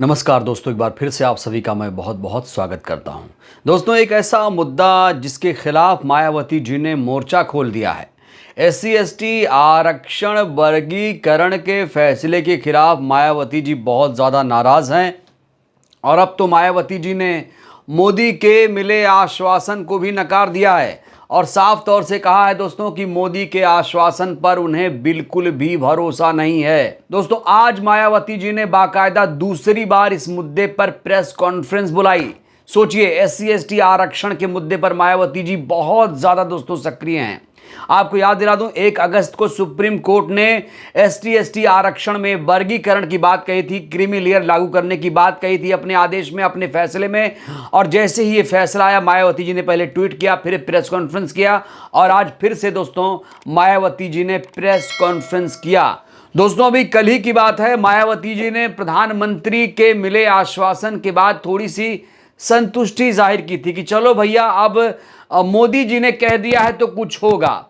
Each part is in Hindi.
नमस्कार दोस्तों, एक बार फिर से आप सभी का मैं बहुत बहुत स्वागत करता हूं। दोस्तों, एक ऐसा मुद्दा जिसके खिलाफ मायावती जी ने मोर्चा खोल दिया है। एससी एसटी आरक्षण वर्गीकरण के फैसले के खिलाफ मायावती जी बहुत ज़्यादा नाराज़ हैं और अब तो मायावती जी ने मोदी के मिले आश्वासन को भी नकार दिया है और साफ तौर से कहा है दोस्तों कि मोदी के आश्वासन पर उन्हें बिल्कुल भी भरोसा नहीं है। दोस्तों, आज मायावती जी ने बाकायदा दूसरी बार इस मुद्दे पर प्रेस कॉन्फ्रेंस बुलाई। सोचिए, एससी एसटी आरक्षण के मुद्दे पर मायावती जी बहुत ज्यादा दोस्तों सक्रिय हैं। आपको याद दिला दूं, 1 अगस्त को सुप्रीम कोर्ट ने एसटी एसटी आरक्षण में वर्गीकरण की बात कही थी, क्रीमी लेयर लागू करने की बात कही थी अपने आदेश में, अपने फैसले में। और जैसे ही ये फैसला आया, मायावती जी ने पहले ट्वीट किया, फिर प्रेस कॉन्फ्रेंस किया और आज फिर से दोस्तों मायावती जी ने प्रेस कॉन्फ्रेंस किया। दोस्तों, अभी कल ही की बात है, मायावती जी ने प्रधानमंत्री के मिले आश्वासन के बाद थोड़ी सी संतुष्टि जाहिर की थी कि चलो भैया, अब मोदी जी ने कह दिया है तो कुछ होगा।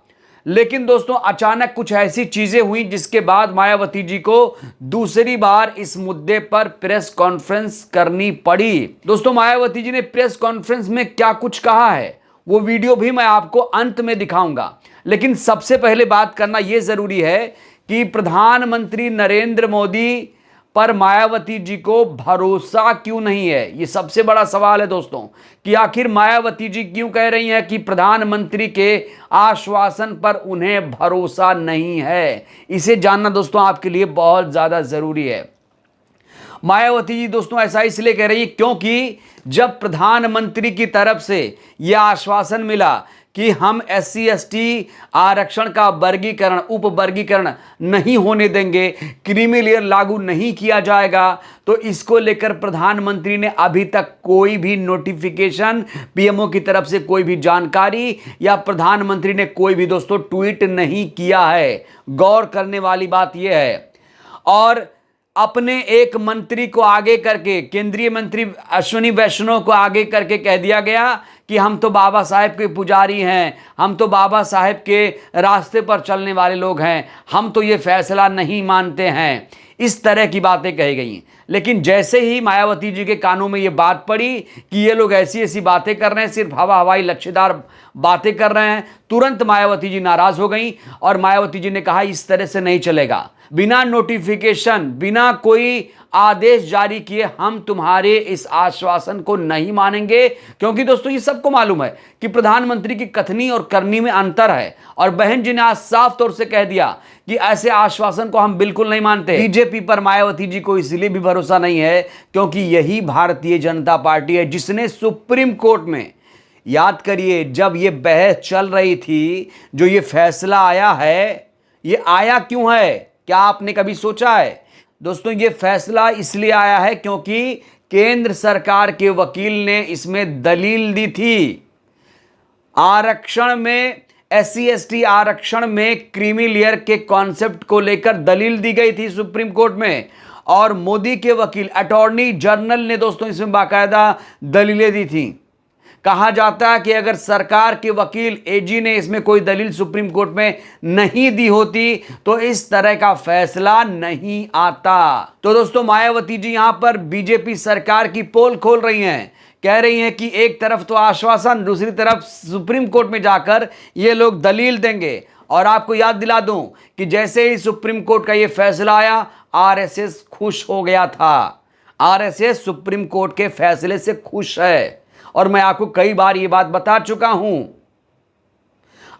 लेकिन दोस्तों, अचानक कुछ ऐसी चीजें हुई जिसके बाद मायावती जी को दूसरी बार इस मुद्दे पर प्रेस कॉन्फ्रेंस करनी पड़ी। दोस्तों, मायावती जी ने प्रेस कॉन्फ्रेंस में क्या कुछ कहा है वो वीडियो भी मैं आपको अंत में दिखाऊंगा। लेकिन सबसे पहले बात करना यह जरूरी है कि प्रधानमंत्री नरेंद्र मोदी पर मायावती जी को भरोसा क्यों नहीं है। ये सबसे बड़ा सवाल है दोस्तों कि आखिर मायावती जी क्यों कह रही हैं कि प्रधानमंत्री के आश्वासन पर उन्हें भरोसा नहीं है। इसे जानना दोस्तों आपके लिए बहुत ज्यादा जरूरी है। मायावती जी दोस्तों ऐसा इसलिए कह रही है क्योंकि जब प्रधानमंत्री की तरफ से यह आश्वासन मिला कि हम एससी एसटी आरक्षण का वर्गीकरण, उप वर्गीकरण नहीं होने देंगे, क्रीमी लेयर लागू नहीं किया जाएगा, तो इसको लेकर प्रधानमंत्री ने अभी तक कोई भी नोटिफिकेशन, पीएमओ की तरफ से कोई भी जानकारी या प्रधानमंत्री ने कोई भी दोस्तों ट्वीट नहीं किया है। गौर करने वाली बात यह है। और अपने एक मंत्री को आगे करके, केंद्रीय मंत्री अश्विनी वैष्णव को आगे करके कह दिया गया कि हम तो बाबा साहेब के पुजारी हैं, हम तो बाबा साहेब के रास्ते पर चलने वाले लोग हैं, हम तो ये फैसला नहीं मानते हैं। इस तरह की बातें कही गई। लेकिन जैसे ही मायावती जी के कानों में ये बात पड़ी कि ये लोग ऐसी ऐसी बातें कर रहे हैं, सिर्फ हवा हवाई लच्छेदार बातें कर रहे हैं, तुरंत मायावती जी नाराज हो गई और मायावती जी ने कहा इस तरह से नहीं चलेगा। बिना नोटिफिकेशन, बिना कोई आदेश जारी किए हम तुम्हारे इस आश्वासन को नहीं मानेंगे। क्योंकि दोस्तों ये सबको मालूम है कि प्रधानमंत्री की कथनी और करनी में अंतर है। और बहन जी ने आज साफ तौर से कह दिया कि ऐसे आश्वासन को हम बिल्कुल नहीं मानते। बीजेपी पर मायावती जी को इसलिए भी भरोसा नहीं है क्योंकि यही भारतीय जनता पार्टी है जिसने सुप्रीम कोर्ट में, याद करिए, जब ये बहस चल रही थी, जो ये फैसला आया है, ये आया क्यों है? क्या आपने कभी सोचा है? दोस्तों, ये फैसला इसलिए आया है क्योंकि केंद्र सरकार के वकील ने इसमें दलील दी थी। आरक्षण में, एससी एसटी आरक्षण में क्रीमी लेयर के कॉन्सेप्ट को लेकर दलील दी गई थी सुप्रीम कोर्ट में और मोदी के वकील अटॉर्नी जनरल ने दोस्तों इसमें बाकायदा दलीलें दी थी। कहा जाता है कि अगर सरकार के वकील एजी ने इसमें कोई दलील सुप्रीम कोर्ट में नहीं दी होती तो इस तरह का फैसला नहीं आता। तो दोस्तों, मायावती जी यहां पर बीजेपी सरकार की पोल खोल रही हैं। कह रही हैं कि एक तरफ तो आश्वासन, दूसरी तरफ सुप्रीम कोर्ट में जाकर ये लोग दलील देंगे। और आपको याद दिला दूं कि जैसे ही सुप्रीम कोर्ट का ये फैसला आया, आरएसएस खुश हो गया था। आरएसएस सुप्रीम कोर्ट के फैसले से खुश है और मैं आपको कई बार ये बात बता चुका हूं।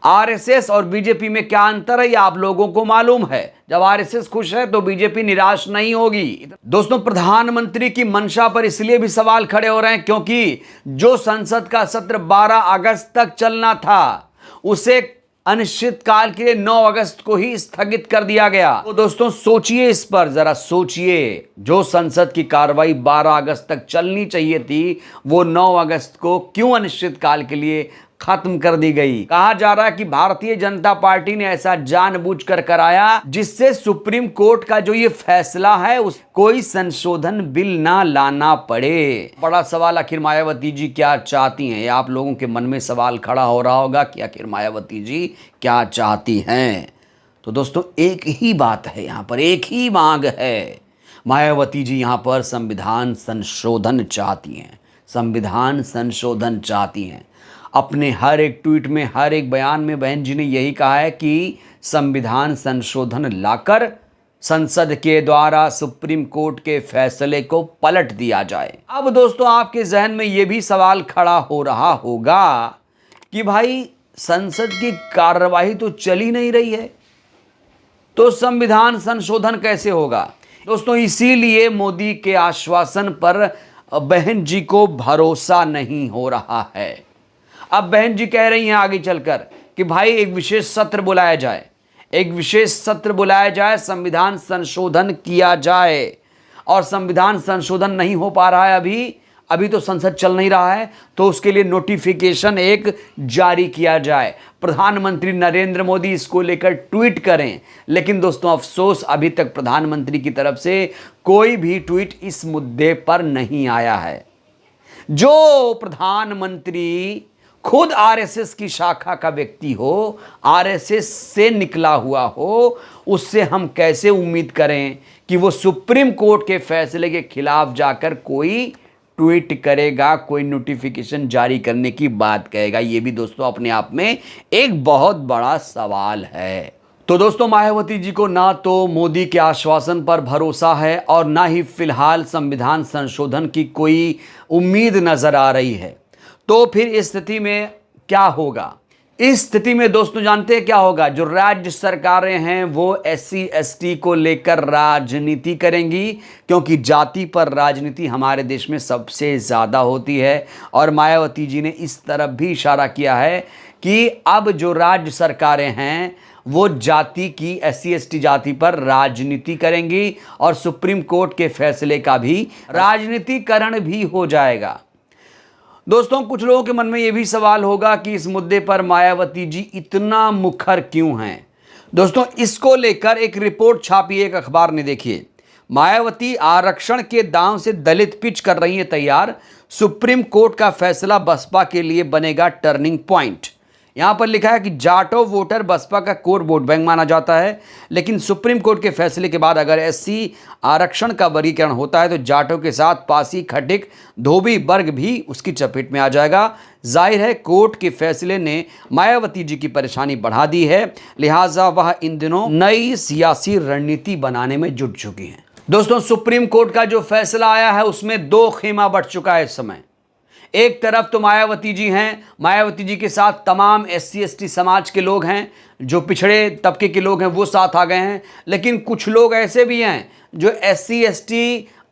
आरएसएस और बीजेपी में क्या अंतर है ये आप लोगों को मालूम है। जब आरएसएस खुश है तो बीजेपी निराश नहीं होगी। दोस्तों, प्रधानमंत्री की मंशा पर इसलिए भी सवाल खड़े हो रहे हैं क्योंकि जो संसद का सत्र 12 अगस्त तक चलना था उसे अनिश्चितकाल के लिए 9 अगस्त को ही स्थगित कर दिया गया। तो दोस्तों सोचिए, इस पर जरा सोचिए, जो संसद की कार्रवाई 12 अगस्त तक चलनी चाहिए थी वो 9 अगस्त को क्यों अनिश्चितकाल के लिए खत्म कर दी गई। कहा जा रहा है कि भारतीय जनता पार्टी ने ऐसा जानबूझकर कराया जिससे सुप्रीम कोर्ट का जो ये फैसला है उस कोई संशोधन बिल ना लाना पड़े। बड़ा सवाल, आखिर मायावती जी क्या चाहती हैं? आप लोगों के मन में सवाल खड़ा हो रहा होगा कि आखिर मायावती जी क्या चाहती हैं। तो दोस्तों एक ही बात है, यहां पर एक ही मांग है। मायावती जी यहाँ पर संविधान संशोधन चाहती हैं, संविधान संशोधन चाहती हैं। अपने हर एक ट्वीट में, हर एक बयान में बहन जी ने यही कहा है कि संविधान संशोधन लाकर संसद के द्वारा सुप्रीम कोर्ट के फैसले को पलट दिया जाए। अब दोस्तों आपके जहन में यह भी सवाल खड़ा हो रहा होगा कि भाई संसद की कार्यवाही तो चल ही नहीं रही है, तो संविधान संशोधन कैसे होगा। दोस्तों इसीलिए मोदी के आश्वासन पर बहन जी को भरोसा नहीं हो रहा है। अब बहन जी कह रही हैं आगे चलकर कि भाई एक विशेष सत्र बुलाया जाए, एक विशेष सत्र बुलाया जाए, संविधान संशोधन किया जाए। और संविधान संशोधन नहीं हो पा रहा है अभी तो संसद चल नहीं रहा है, तो उसके लिए नोटिफिकेशन एक जारी किया जाए। प्रधानमंत्री नरेंद्र मोदी इसको लेकर ट्वीट करें, लेकिन दोस्तों अफसोस अभी तक प्रधानमंत्री की तरफ से कोई भी ट्वीट इस मुद्दे पर नहीं आया है। जो प्रधानमंत्री खुद आरएसएस की शाखा का व्यक्ति हो, आरएसएस से निकला हुआ हो, उससे हम कैसे उम्मीद करें कि वो सुप्रीम कोर्ट के फैसले के खिलाफ जाकर कोई ट्वीट करेगा, कोई नोटिफिकेशन जारी करने की बात कहेगा। ये भी दोस्तों अपने आप में एक बहुत बड़ा सवाल है। तो दोस्तों मायावती जी को ना तो मोदी के आश्वासन पर भरोसा है और ना ही फिलहाल संविधान संशोधन की कोई उम्मीद नजर आ रही है। तो फिर इस स्थिति में क्या होगा? इस स्थिति में दोस्तों जानते हैं क्या होगा? जो राज्य सरकारें हैं वो SC ST को लेकर राजनीति करेंगी, क्योंकि जाति पर राजनीति हमारे देश में सबसे ज़्यादा होती है। और मायावती जी ने इस तरफ भी इशारा किया है कि अब जो राज्य सरकारें हैं वो जाति की, SC ST जाति पर राजनीति करेंगी और सुप्रीम कोर्ट के फैसले का भी राजनीतिकरण भी हो जाएगा। दोस्तों कुछ लोगों के मन में यह भी सवाल होगा कि इस मुद्दे पर मायावती जी इतना मुखर क्यों हैं। दोस्तों इसको लेकर एक रिपोर्ट छापी एक अखबार ने, देखिए, मायावती आरक्षण के दांव से दलित पिच कर रही है तैयार, सुप्रीम कोर्ट का फैसला बसपा के लिए बनेगा टर्निंग पॉइंट। यहां पर लिखा है कि जाटो वोटर बसपा का कोर वोट बैंक माना जाता है, लेकिन सुप्रीम कोर्ट के फैसले के बाद अगर SC आरक्षण का वर्गीकरण होता है तो जाटो के साथ पासी, खटिक, धोबी वर्ग भी उसकी चपेट में आ जाएगा। जाहिर है कोर्ट के फैसले ने मायावती जी की परेशानी बढ़ा दी है, लिहाजा वह इन दिनों नई सियासी रणनीति बनाने में जुट चुकी हैं। दोस्तों सुप्रीम कोर्ट का जो फैसला आया है उसमें दो खेमा बढ़ चुका है इस समय। एक तरफ तो मायावती जी हैं, मायावती जी के साथ तमाम SC ST समाज के लोग हैं, जो पिछड़े तबके के लोग हैं वो साथ आ गए हैं, लेकिन कुछ लोग ऐसे भी हैं जो SC ST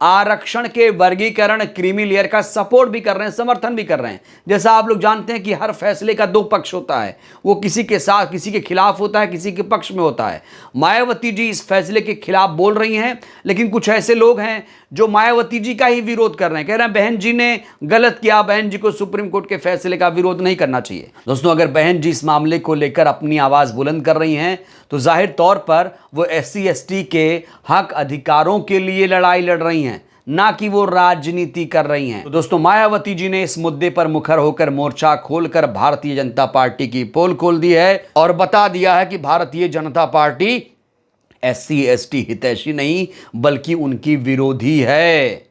आरक्षण के वर्गीकरण क्रीमी लेयर का सपोर्ट भी कर रहे हैं, समर्थन भी कर रहे हैं। जैसा आप लोग जानते हैं कि हर फैसले का दो पक्ष होता है, वो किसी के साथ, किसी के खिलाफ होता है, किसी के पक्ष में होता है। मायावती जी इस फैसले के खिलाफ बोल रही हैं, लेकिन कुछ ऐसे लोग हैं जो मायावती जी का ही विरोध कर रहे हैं, कह रहे हैं बहन जी ने गलत किया, बहन जी को सुप्रीम कोर्ट के फैसले का विरोध नहीं करना चाहिए। दोस्तों अगर बहन जी इस मामले को लेकर अपनी आवाज बुलंद कर रही हैं तो जाहिर तौर पर वो SC ST के हक अधिकारों के लिए लड़ाई लड़ रही हैं, ना कि वो राजनीति कर रही हैं। तो दोस्तों मायावती जी ने इस मुद्दे पर मुखर होकर मोर्चा खोलकर भारतीय जनता पार्टी की पोल खोल दी है और बता दिया है कि Bharatiya Janata party SC ST हितैषी नहीं बल्कि उनकी विरोधी है।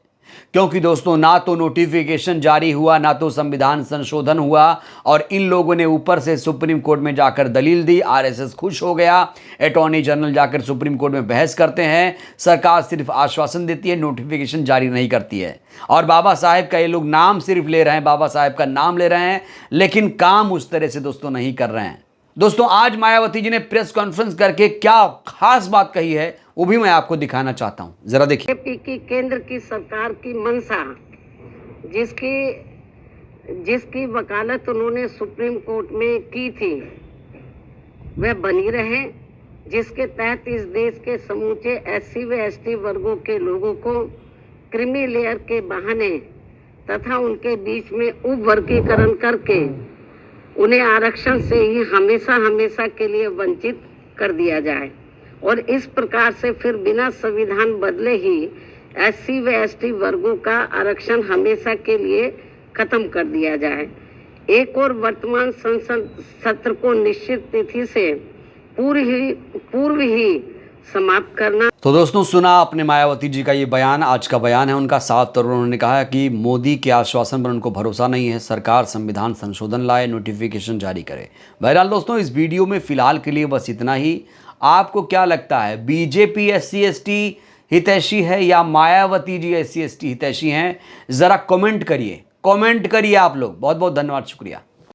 क्योंकि दोस्तों ना तो नोटिफिकेशन जारी हुआ, ना तो संविधान संशोधन हुआ, और इन लोगों ने ऊपर से सुप्रीम कोर्ट में जाकर दलील दी। RSS खुश हो गया, अटॉर्नी जनरल जाकर सुप्रीम कोर्ट में बहस करते हैं, सरकार सिर्फ आश्वासन देती है, नोटिफिकेशन जारी नहीं करती है। और बाबा साहेब का ये लोग नाम सिर्फ ले रहे हैं, बाबा साहेब का नाम ले रहे हैं, लेकिन काम उस तरह से दोस्तों नहीं कर रहे हैं। दोस्तों आज मायावती जी ने प्रेस कॉन्फ्रेंस करके क्या खास बात कही है वो भी मैं आपको दिखाना चाहता हूं, जरा देखिए। की केंद्र की सरकार की मंशा, जिसकी वकालत उन्होंने सुप्रीम कोर्ट में की थी, वह बनी रहे, जिसके तहत इस देश के समूचे SC व ST वर्गों के लोगों को क्रीमी लेयर के बहाने तथा उनके बीच में उप वर्गीकरण करके उन्हें आरक्षण से ही हमेशा हमेशा के लिए वंचित कर दिया जाए, और इस प्रकार से फिर बिना संविधान बदले ही SC व ST वर्गों का आरक्षण हमेशा के लिए खत्म कर दिया जाए। एक और वर्तमान संसद सत्र को निश्चित तिथि से पूर्व ही समाप्त करना। तो दोस्तों सुना आपने मायावती जी का ये बयान, आज का बयान है उनका। साफ तौर पर उन्होंने कहा कि मोदी के आश्वासन पर उनको भरोसा नहीं है, सरकार संविधान संशोधन लाए, नोटिफिकेशन जारी करे। बहरहाल दोस्तों इस वीडियो में फिलहाल के लिए बस इतना ही। आपको क्या लगता है, बीजेपी SC/ST हितैषी है या मायावती जी SC/ST हितैषी हैं? ज़रा कमेंट करिए आप लोग। बहुत बहुत धन्यवाद, शुक्रिया।